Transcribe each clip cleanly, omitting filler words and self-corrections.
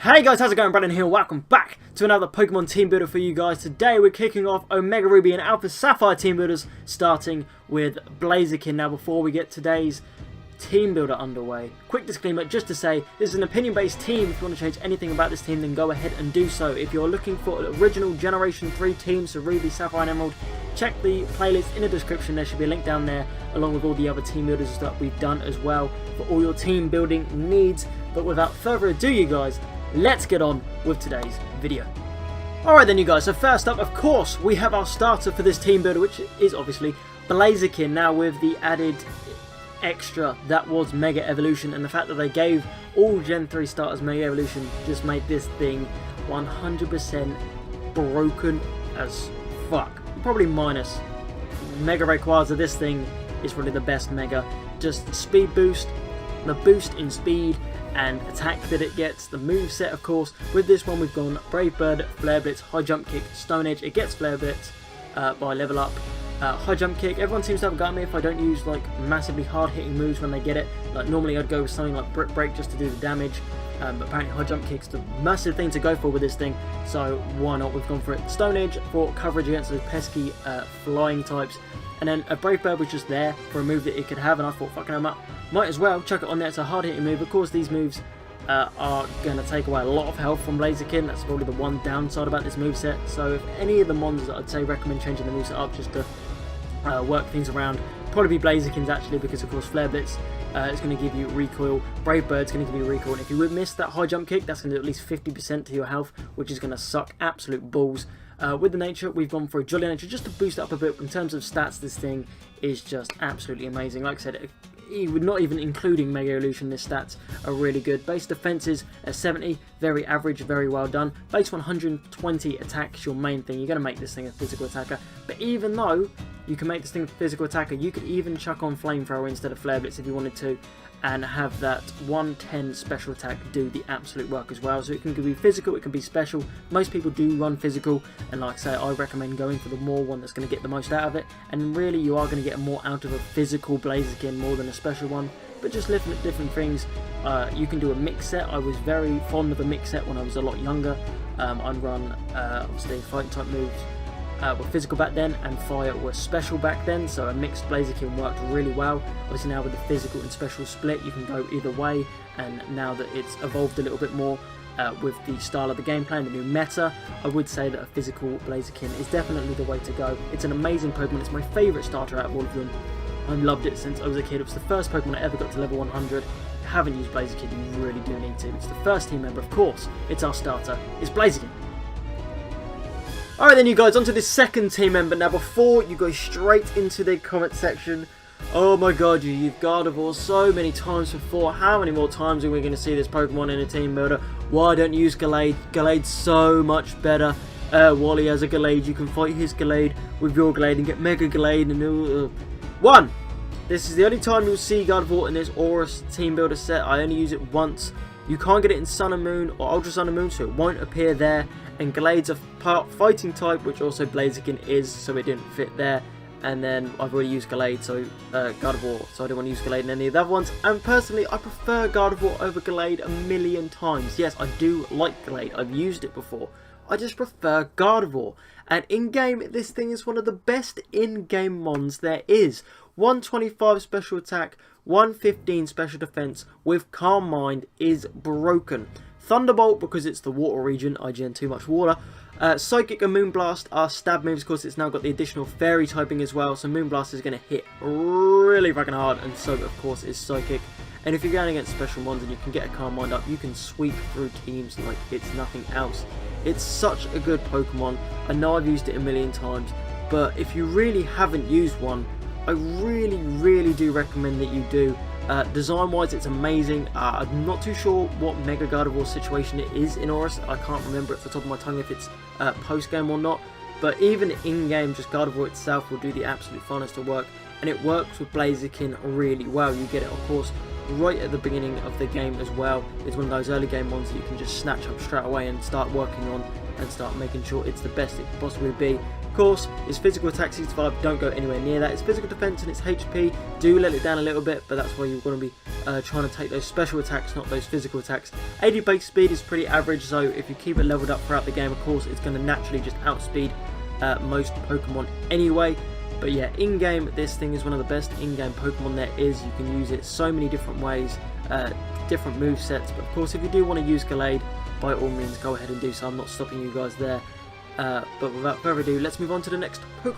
Hey guys, how's it going? Brandon here. Welcome back to another Pokemon team builder for you guys. Today we're kicking off Omega Ruby and Alpha Sapphire team builders, starting with Blaziken. Now before we get today's team builder underway, quick disclaimer just to say this is an opinion based team. If you want to change anything about this team, then go ahead and do so. If you're looking for original Generation 3 teams, so Ruby, Sapphire and Emerald, check the playlist in the description. There should be a link down there along with all the other team builders that we've done as well for all your team building needs. But without further ado, you guys, let's get on with today's video. Alright then you guys, so first up of course we have our starter for this team builder, which is obviously Blaziken. Now with the added extra that was Mega Evolution, and the fact that they gave all Gen 3 starters Mega Evolution just made this thing 100% broken as fuck. Probably minus. Mega Rayquaza, this thing is probably the best Mega. Just speed boost, the boost in speed and attack that it gets, the move set of course. With this one we've gone Brave Bird, Flare Blitz, High Jump Kick, Stone Edge. It gets Flare Blitz by level up. High Jump Kick, everyone seems to have got me if I don't use like massively hard hitting moves when they get it. Like normally I'd go with something like Brick Break just to do the damage, but apparently High Jump Kick's the massive thing to go for with this thing, so why not, we've gone for it. Stone Edge for coverage against those pesky flying types, and then a Brave Bird was just there for a move that it could have, and I thought fucking hell, might as well chuck it on there. It's a hard hitting move. Of course these moves are going to take away a lot of health from Blaziken. That's probably the one downside about this moveset. So if any of the mons that I'd say recommend changing the moveset up just to work things around, probably be Blaziken's actually, because of course Flare Blitz is going to give you recoil, Brave Bird's going to give you recoil, and if you would miss that High Jump Kick, that's going to do at least 50% to your health, which is going to suck absolute balls. With the nature, we've gone for a Jolly Nature just to boost it up a bit. In terms of stats, this thing is just absolutely amazing. Like I said, not even including Mega Evolution, this stats are really good. Base defenses at 70, very average, very well done. Base 120 attack is your main thing. You're going to make this thing a physical attacker, but even though you can make this thing a physical attacker, you could even chuck on Flamethrower instead of Flare Blitz if you wanted to, and have that 110 special attack do the absolute work as well. So it can be physical, it can be special. Most people do run physical, and like I say, I recommend going for the more one that's going to get the most out of it, and really you are going to get more out of a physical Blaziken more than a special one. But just looking at different things, you can do a mix set. I was very fond of a mix set when I was a lot younger. I'd run obviously fighting type moves were physical back then, and fire were special back then, so a mixed Blaziken worked really well. Obviously now with the physical and special split you can go either way, and now that it's evolved a little bit more with the style of the gameplay and the new meta, I would say that a physical Blaziken is definitely the way to go. It's an amazing Pokemon, it's my favourite starter out of all of them. I've loved it since I was a kid. It was the first Pokemon I ever got to level 100. If you haven't used Blaziken, you really do need to. It's the first team member, of course. It's our starter. It's Blaziken. Alright then you guys, on to this second team member. Now before you go straight into the comment section, oh my god, you used Gardevoir so many times before. How many more times are we going to see this Pokemon in a team builder? Why don't you use Gallade? Gallade's so much better. Wally has a Gallade, you can fight his Gallade with your Gallade and get Mega Gallade and one! This is the only time you'll see Gardevoir in this Aurus team builder set. I only use it once. You can't get it in Sun and Moon or Ultra Sun and Moon, so it won't appear there. And Gallade's a part fighting type, which also Blaziken is, so it didn't fit there. And then I've already used Gallade, so Gardevoir, so I don't want to use Gallade in any of the other ones. And personally, I prefer Gardevoir over Gallade a million times. Yes, I do like Gallade. I've used it before. I just prefer Gardevoir. And in-game, this thing is one of the best in-game mons there is. 125 special attack, 115 special defense with Calm Mind is broken. Thunderbolt, because it's the water region, IGN too much water. Psychic and Moonblast are stab moves. Of course, it's now got the additional fairy typing as well, so Moonblast is going to hit really fucking hard, and so of course is Psychic. And if you're going against special ones and you can get a Calm Mind up, you can sweep through teams like it's nothing else. It's such a good Pokemon. I know I've used it a million times, but if you really haven't used one, I really do recommend that you do. Design wise it's amazing. I'm not too sure what Mega Gardevoir situation it is in Aurus. I can't remember off the top of my tongue if it's post game or not, but even in game just Gardevoir itself will do the absolute finest of work, and it works with Blaziken really well. You get it of course right at the beginning of the game as well. It's one of those early game ones that you can just snatch up straight away and start working on and start making sure it's the best it could possibly be. Of course, its physical attack 65, don't go anywhere near that. Its physical defense and its HP do let it down a little bit, but that's why you're going to be trying to take those special attacks, not those physical attacks. 80 base speed is pretty average, so if you keep it leveled up throughout the game, of course, it's going to naturally just outspeed most Pokemon anyway. But yeah, in-game, this thing is one of the best in-game Pokemon there is. You can use it so many different ways, different movesets. But of course, if you do want to use Gallade, by all means, go ahead and do so. I'm not stopping you guys there. But without further ado, let's move on to the next Pokemon.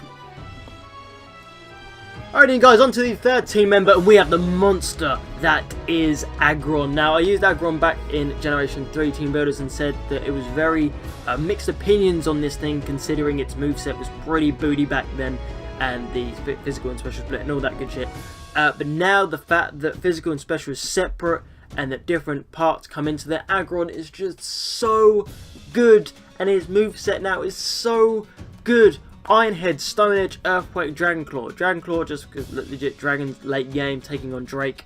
Alrighty guys, on to the third team member, and we have the monster that is Aggron. Now, I used Aggron back in Generation 3 Team Builders and said that it was very mixed opinions on this thing, considering its moveset was pretty booty back then, and the physical and special split and all that good shit. But now the fact that physical and special is separate and that different parts come into their Aggron is just so good, and his moveset now is so good. Iron Head, Stone Edge, Earthquake, Dragon Claw. Dragon Claw just because legit Dragon's late game taking on Drake.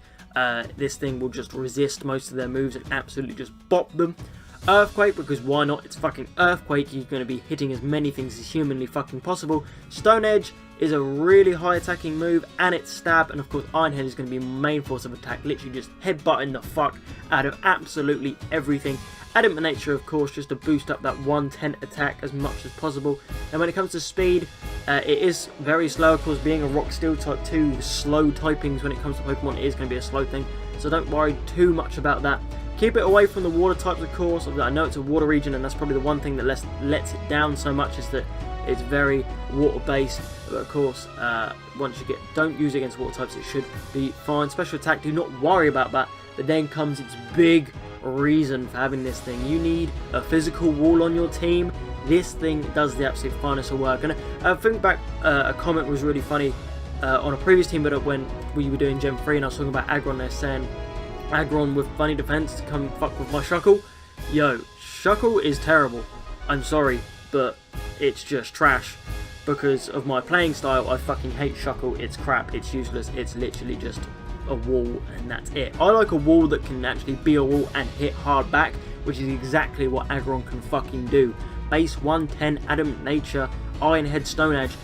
This thing will just resist most of their moves and absolutely just bop them. Earthquake, because why not? It's fucking Earthquake. You're going to be hitting as many things as humanly fucking possible. Stone Edge is a really high attacking move, and it's stab, and of course Iron Head is going to be main force of attack, literally just headbutting the fuck out of absolutely everything. Adamant Nature, of course, just to boost up that 110 attack as much as possible. And when it comes to speed, it is very slow. Of course, being a Rock Steel type 2, slow typings when it comes to Pokemon is going to be a slow thing, so don't worry too much about that. Keep it away from the water types, of course. I know it's a water region, and that's probably the one thing that lets it down so much, is that it's very water based. But of course, once you don't use it against water types, it should be fine. Special attack, do not worry about that. But then comes its big reason for having this thing. You need a physical wall on your team. This thing does the absolute finest of work. And I think back, a comment was really funny on a previous team, but when we were doing Gen 3 and I was talking about Aggron, they're saying Aggron with funny defense to come fuck with my Shuckle. Yo, Shuckle is terrible. I'm sorry, but it's just trash. Because of my playing style, I fucking hate Shuckle. It's crap, it's useless, it's literally just a wall, and that's it. I like a wall that can actually be a wall and hit hard back, which is exactly what Aggron can fucking do. Base 110, Adamant Nature, Iron Head, Stone Edge,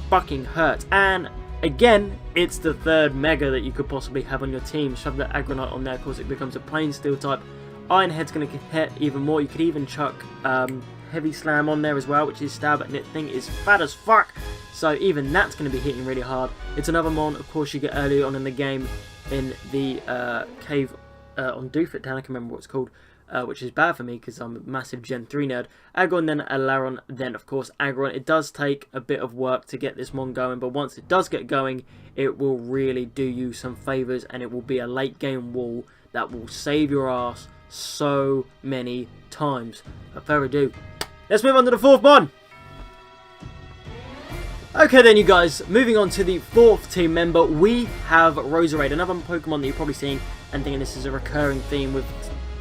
fucking hurts. And again, it's the third Mega that you could possibly have on your team. Shove that Aggronite on there, of course it becomes a plain Steel type. Iron Head's going to get hit even more. You could even chuck Heavy Slam on there as well, which is stab, and that thing is fat as fuck. So even that's going to be hitting really hard. It's another mon, of course, you get early on in the game in the cave on Doofit Town. I can remember what it's called, which is bad for me because I'm a massive Gen 3 nerd. Aggron, then Alaron, then of course Aggron. It does take a bit of work to get this mon going, but once it does get going, it will really do you some favours, and it will be a late game wall that will save your ass so many times. Without further ado, let's move on to the fourth mon. Okay then, you guys, moving on to the fourth team member, we have Roserade, another Pokemon that you're probably seeing and thinking this is a recurring theme with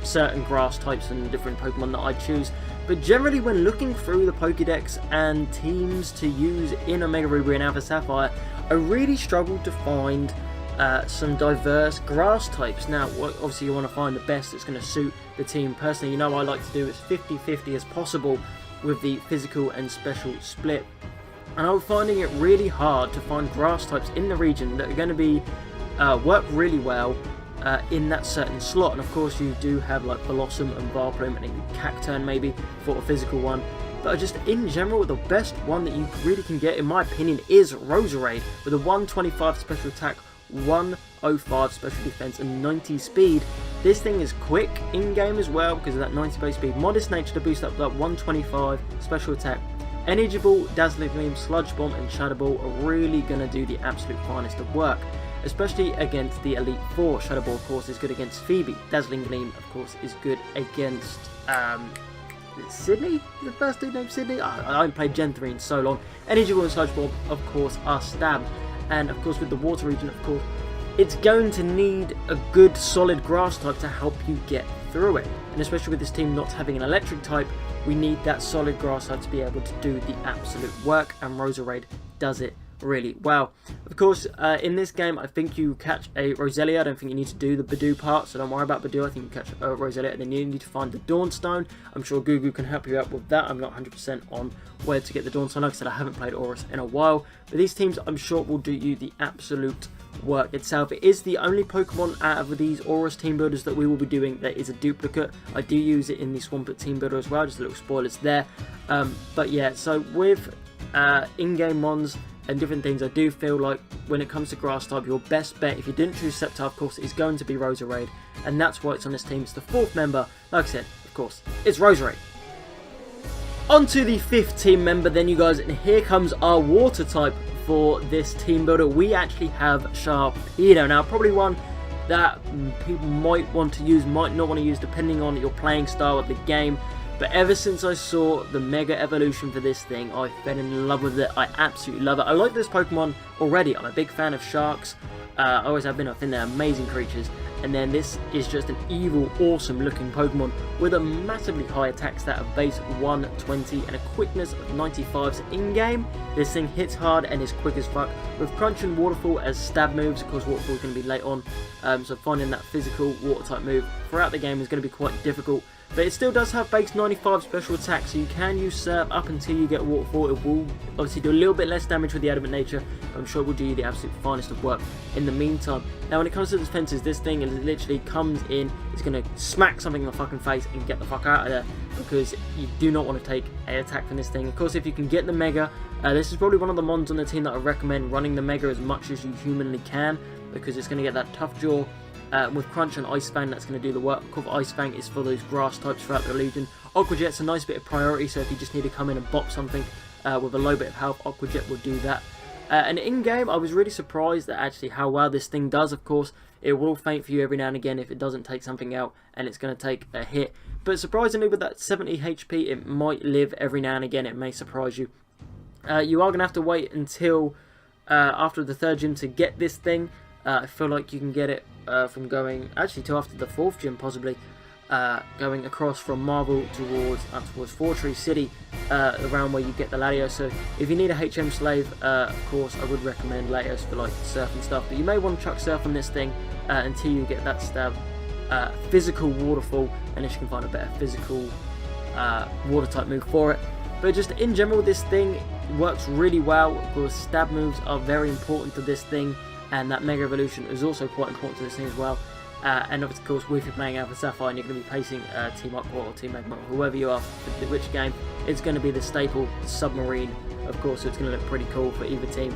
certain grass types and different Pokemon that I choose. But generally, when looking through the Pokédex and teams to use in Omega Ruby and Alpha Sapphire, I really struggled to find some diverse grass types. Now, obviously you want to find the best that's going to suit the team. Personally, you know I like to do as 50-50 as possible with the physical and special split. And I'm finding it really hard to find grass types in the region that are going to be work really well in that certain slot. And of course you do have like Blossom and Varplume and Cacturn maybe for a physical one. But just in general, the best one that you really can get, in my opinion, is Roserade with a 125 special attack, 105 special defense and 90 speed. This thing is quick in game as well because of that 90 base speed. Modest Nature to boost up that 125 special attack. Energy Ball, Dazzling Gleam, Sludge Bomb and Shadow Ball are really going to do the absolute finest of work, especially against the Elite Four. Shadow Ball, of course, is good against Phoebe. Dazzling Gleam, of course, is good against Sydney? The first dude named Sydney? I haven't played Gen 3 in so long. Energy Ball and Sludge Bomb, of course, are stab. And of course, with the water region, of course, it's going to need a good solid grass type to help you get through it. And especially with this team not having an electric type, we need that solid grass type to be able to do the absolute work, and Roserade does it really well. Of course, in this game, I think you catch a Roselia. I don't think you need to do the Badoo part, so don't worry about Badoo. I think you catch a Roselia, and then you need to find the Dawnstone. I'm sure Gugu can help you out with that. I'm not 100% on where to get the Dawnstone. Like I said, I haven't played Aurus in a while, but these teams, I'm sure, will do you the absolute work itself. It is the only Pokemon out of these Aurus team builders that we will be doing that is a duplicate. I do use it in the Swampert team builder as well, just a little spoilers there. But yeah, so with in-game mons and different things, I do feel like when it comes to grass type, your best bet, if you didn't choose Sceptile, of course, is going to be Roserade, and that's why it's on this team. It's the 4th member. Like I said, of course, it's Roserade. On to the 5th team member then, you guys, and here comes our water type for this team builder. We actually have Sharpedo. Now, probably one that people might want to use, might not want to use, depending on your playing style of the game. But ever since I saw the Mega Evolution for this thing, I fell in love with it. I absolutely love it. I like this Pokemon already. I'm a big fan of sharks. I always have been. I think they're amazing creatures. And then this is just an evil, awesome looking Pokemon with a massively high attack stat of base 120 and a quickness of 95. So in game, this thing hits hard and is quick as fuck. With Crunch and Waterfall as stab moves, of course Waterfall is going to be late on. So finding that physical water type move throughout the game is going to be quite difficult. But it still does have base 95 special attack, so you can use Surf up until you get Waterfall. It will obviously do a little bit less damage with the Adamant Nature, but I'm sure it will do you the absolute finest of work in the meantime. Now when it comes to defenses, this thing literally comes in, it's going to smack something in the fucking face and get the fuck out of there, because you do not want to take an attack from this thing. Of course, if you can get the Mega, this is probably one of the mons on the team that I recommend running the Mega as much as you humanly can, because it's going to get that tough jaw. With Crunch and Ice Fang, that's going to do the work. Of course, Ice Fang is for those grass types throughout the region. Aqua Jet's a nice bit of priority, so if you just need to come in and bop something with a low bit of health, Aqua Jet will do that. And in-game, I was really surprised at actually how well this thing does. Of course, it will faint for you every now and again if it doesn't take something out, and it's going to take a hit. But surprisingly, with that 70 HP, it might live every now and again. It may surprise you. You are going to have to wait until after the 3rd gym to get this thing. I feel like you can get it from going, actually till after the 4th gym possibly, going across from Marble towards Fortree City, around where you get the Latios. So if you need a HM Slave, of course I would recommend Latios for like Surf and stuff, but you may want to chuck Surf on this thing until you get that stab physical Waterfall, unless you can find a better physical water type move for it. But just in general, this thing works really well. Of course, stab moves are very important to this thing, and that Mega Evolution is also quite important to this thing as well. And of course, if you're playing Alpha Sapphire and you're going to be facing Team Aqua or Team Magma, whoever you are, which game, it's going to be the staple submarine, of course, so it's going to look pretty cool for either team.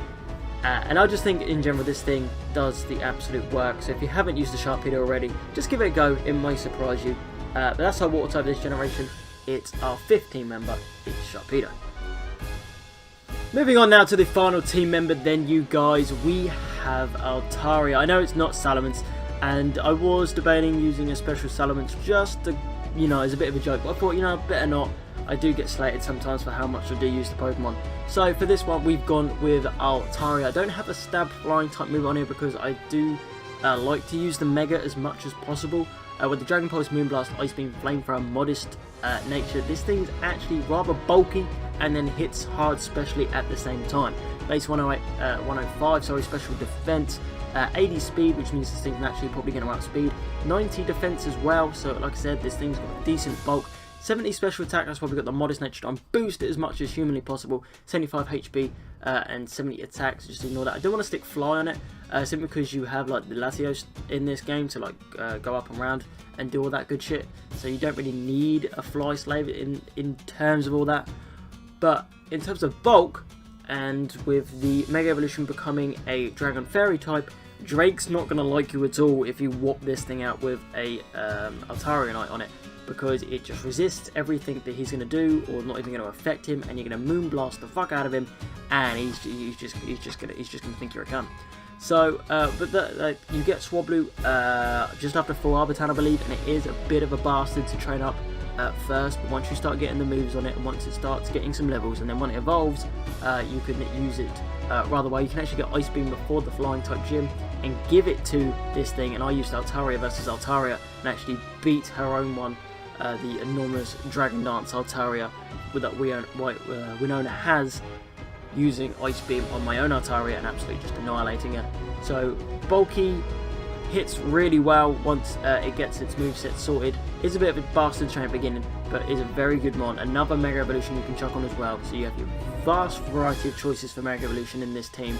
And I just think in general this thing does the absolute work. So if you haven't used the Sharpedo already, just give it a go, it might surprise you. But that's our water type this generation. It's our 5th team member, it's Sharpedo. Moving on now to the final team member then, you guys, we have Altaria. I know it's not Salamence, and I was debating using a special Salamence just to, you know, as a bit of a joke, but I thought, you know, better not. I do get slated sometimes for how much I do use the Pokemon. So for this one, we've gone with Altaria. I don't have a stab flying type move on here because I do like to use the Mega as much as possible. With the Dragon Pulse, Moonblast, Ice Beam, Flamethrower, modest nature, this thing's actually rather bulky and then hits hard, especially at the same time. Base 105, sorry, special defense, 80 speed, which means this thing's naturally probably going to outspeed, 90 defense as well, so like I said, this thing's got a decent bulk, 70 special attack, that's why we've got the modest nature on, boost it as much as humanly possible, 75 HP and 70 attacks, just ignore that. I don't want to stick fly on it, simply because you have like the Latios in this game to like go up and around and do all that good shit, so you don't really need a fly slave in terms of all that. But in terms of bulk, and with the Mega Evolution becoming a Dragon Fairy type, Drake's not going to like you at all if you whop this thing out with a Altarianite on it, because it just resists everything that he's going to do, or not even going to affect him, and you're going to Moonblast the fuck out of him, and he's just going to think you're a cunt. So, you get Swablu just after full Arbitan, I believe, and it is a bit of a bastard to train up at first, but once you start getting the moves on it, and once it starts getting some levels, and then when it evolves, you can use it rather well. You can actually get Ice Beam before the Flying type gym and give it to this thing, and I used Altaria versus Altaria and actually beat her own one, the enormous Dragon Dance Altaria that Winona has. using Ice Beam on my own Altaria and absolutely just annihilating her. So bulky hits really well once it gets its moveset sorted. Is a bit of a bastard train at the beginning, but is a very good mon. Another Mega Evolution you can chuck on as well, so you have your vast variety of choices for Mega Evolution in this team.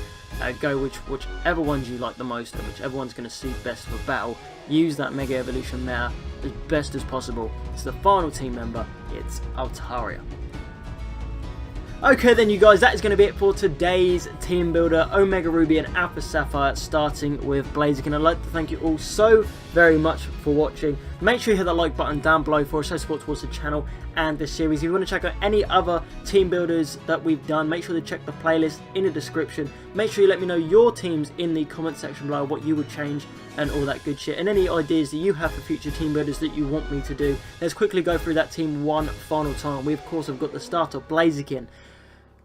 Go whichever ones you like the most, and whichever one's going to suit best for battle. Use that Mega Evolution meta as best as possible. It's the final team member, it's Altaria. Okay then you guys, that is going to be it for today's team builder, Omega Ruby and Alpha Sapphire, starting with Blaziken. I'd like to thank you all so very much for watching. Make sure you hit that like button down below for show support towards the channel and this series. If you want to check out any other team builders that we've done, make sure to check the playlist in the description. Make sure you let me know your teams in the comment section below, what you would change and all that good shit, and any ideas that you have for future team builders that you want me to do. Let's quickly go through that team one final time. We of course have got the starter Blaziken,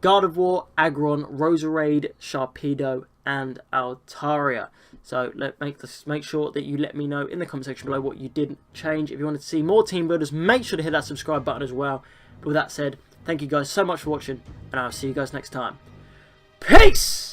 Gardevoir, Aggron, Roserade, Sharpedo, and Altaria. So make sure that you let me know in the comment section below what you didn't change. If you want to see more team builders, make sure to hit that subscribe button as well. But with that said, thank you guys so much for watching, and I'll see you guys next time. Peace!